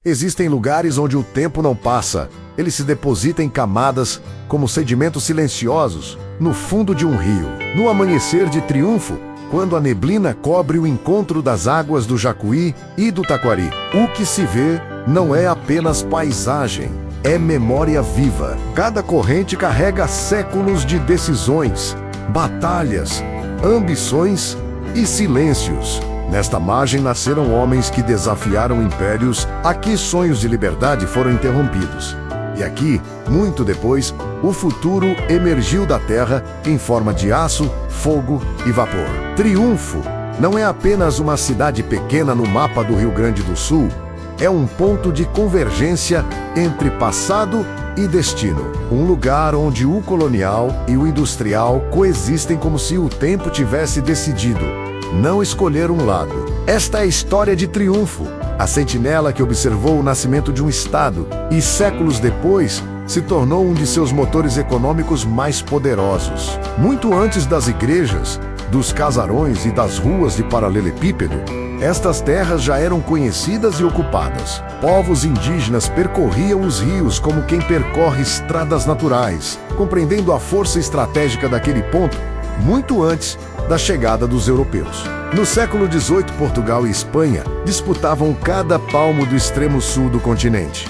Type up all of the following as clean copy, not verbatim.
Existem lugares onde o tempo não passa. Ele se deposita em camadas, como sedimentos silenciosos, no fundo de um rio. No amanhecer de triunfo, quando a neblina cobre o encontro das águas do Jacuí e do Taquari, o que se vê não é apenas paisagem, é memória viva. Cada corrente carrega séculos de decisões, batalhas, ambições e silêncios. Nesta margem nasceram homens que desafiaram impérios, aqui sonhos de liberdade foram interrompidos. E aqui, muito depois, o futuro emergiu da terra em forma de aço, fogo e vapor. Triunfo não é apenas uma cidade pequena no mapa do Rio Grande do Sul, é um ponto de convergência entre passado e destino. Um lugar onde o colonial e o industrial coexistem como se o tempo tivesse decidido não escolher um lado. Esta é a história de Triunfo, a sentinela que observou o nascimento de um estado e, séculos depois, se tornou um de seus motores econômicos mais poderosos. Muito antes das igrejas, dos casarões e das ruas de paralelepípedo, estas terras já eram conhecidas e ocupadas. Povos indígenas percorriam os rios como quem percorre estradas naturais, compreendendo a força estratégica daquele ponto muito antes da chegada dos europeus. No século XVIII, Portugal e Espanha disputavam cada palmo do extremo sul do continente.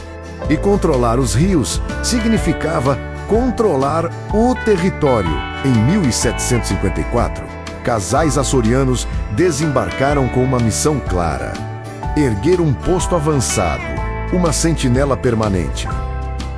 E controlar os rios significava controlar o território. Em 1754, casais açorianos desembarcaram com uma missão clara: erguer um posto avançado, uma sentinela permanente.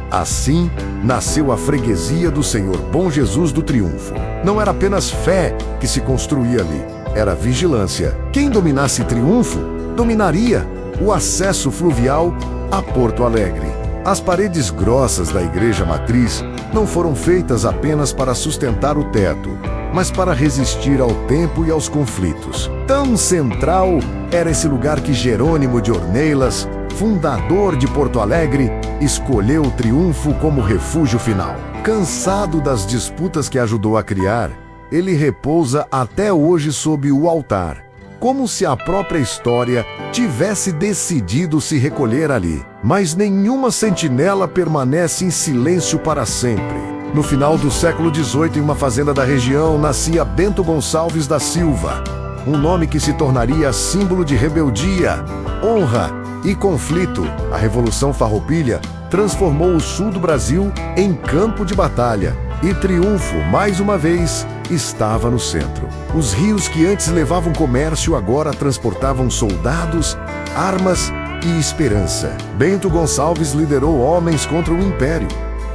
Assim, nasceu a freguesia do Senhor Bom Jesus do Triunfo. Não era apenas fé que se construía ali, era vigilância. Quem dominasse Triunfo, dominaria o acesso fluvial a Porto Alegre. As paredes grossas da igreja matriz não foram feitas apenas para sustentar o teto, mas para resistir ao tempo e aos conflitos. Tão central era esse lugar que Jerônimo de Ornelas, fundador de Porto Alegre, escolheu o Triunfo como refúgio final. Cansado das disputas que ajudou a criar, ele repousa até hoje sob o altar, como se a própria história tivesse decidido se recolher ali. Mas nenhuma sentinela permanece em silêncio para sempre. No final do século XVIII, em uma fazenda da região, nascia Bento Gonçalves da Silva, um nome que se tornaria símbolo de rebeldia, honra e conflito. A Revolução Farroupilha transformou o sul do Brasil em campo de batalha, e Triunfo, mais uma vez, estava no centro. Os rios que antes levavam comércio agora transportavam soldados, armas e esperança. Bento Gonçalves liderou homens contra o Império,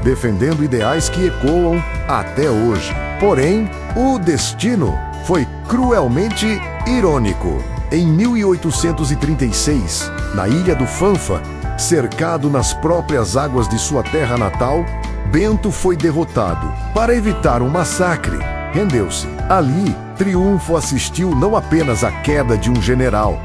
defendendo ideais que ecoam até hoje. Porém, o destino foi cruelmente irônico. Em 1836, na Ilha do Fanfa, cercado nas próprias águas de sua terra natal, Bento foi derrotado. Para evitar um massacre, rendeu-se. Ali, Triunfo assistiu não apenas à queda de um general,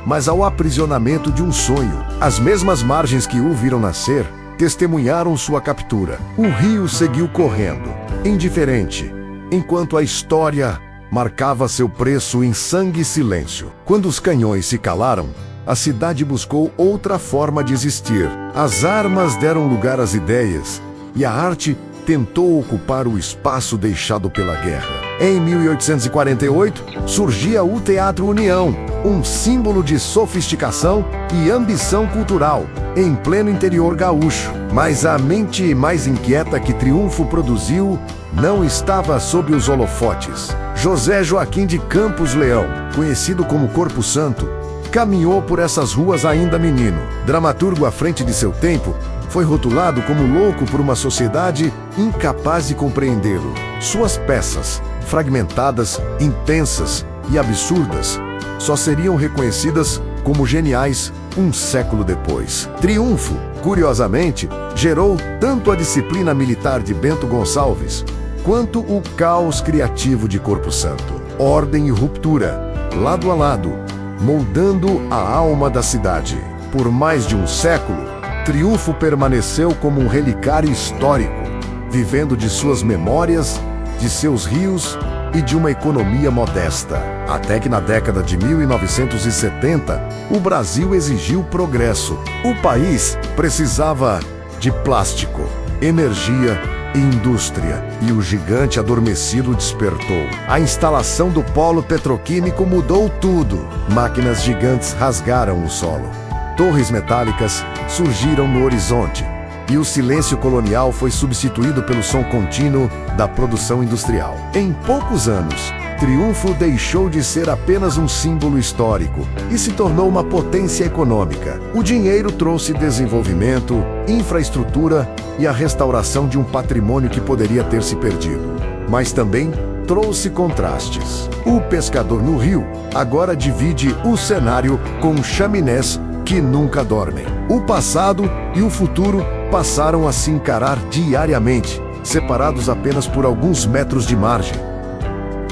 mas ao aprisionamento de um sonho. As mesmas margens que o viram nascer testemunharam sua captura. O rio seguiu correndo, indiferente, enquanto a história marcava seu preço em sangue e silêncio. Quando os canhões se calaram, a cidade buscou outra forma de existir. As armas deram lugar às ideias, e a arte tentou ocupar o espaço deixado pela guerra. Em 1848, surgia o Teatro União, um símbolo de sofisticação e ambição cultural, em pleno interior gaúcho. Mas a mente mais inquieta que Triunfo produziu não estava sob os holofotes. José Joaquim de Campos Leão, conhecido como Corpo Santo, caminhou por essas ruas ainda menino. Dramaturgo à frente de seu tempo, foi rotulado como louco por uma sociedade incapaz de compreendê-lo. Suas peças, fragmentadas, intensas e absurdas, só seriam reconhecidas como geniais um século depois. Triunfo, curiosamente, gerou tanto a disciplina militar de Bento Gonçalves, quanto o caos criativo de Corpo Santo. Ordem e ruptura, lado a lado, moldando a alma da cidade. Por mais de um século, Triunfo permaneceu como um relicário histórico, vivendo de suas memórias, de seus rios e de uma economia modesta. Até que na década de 1970, o Brasil exigiu progresso. O país precisava de plástico, energia e indústria, e o gigante adormecido despertou. A instalação do polo petroquímico mudou tudo. Máquinas gigantes rasgaram o solo. Torres metálicas surgiram no horizonte, e o silêncio colonial foi substituído pelo som contínuo da produção industrial. Em poucos anos, Triunfo deixou de ser apenas um símbolo histórico e se tornou uma potência econômica. O dinheiro trouxe desenvolvimento, infraestrutura e a restauração de um patrimônio que poderia ter se perdido. Mas também trouxe contrastes. O pescador no rio agora divide o cenário com chaminés que nunca dormem. O passado e o futuro passaram a se encarar diariamente, separados apenas por alguns metros de margem.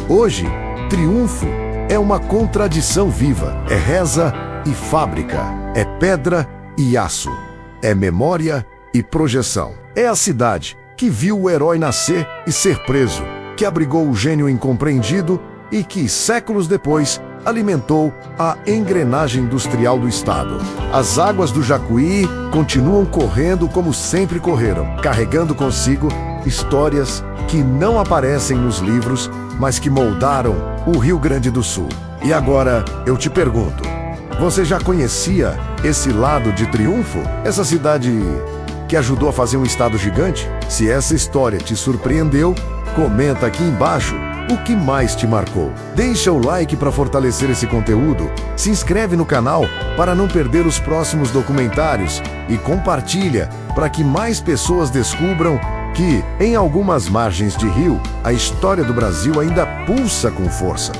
Hoje, Triunfo é uma contradição viva. É reza e fábrica. É pedra e aço. É memória e projeção. É a cidade que viu o herói nascer e ser preso, que abrigou o gênio incompreendido e que, séculos depois, alimentou a engrenagem industrial do Estado. As águas do Jacuí continuam correndo como sempre correram, carregando consigo histórias que não aparecem nos livros, mas que moldaram o Rio Grande do Sul. E agora eu te pergunto, você já conhecia esse lado de Triunfo? Essa cidade que ajudou a fazer um estado gigante? Se essa história te surpreendeu, comenta aqui embaixo o que mais te marcou. Deixa o like para fortalecer esse conteúdo, se inscreve no canal para não perder os próximos documentários e compartilha para que mais pessoas descubram que, em algumas margens de rio, a história do Brasil ainda pulsa com força.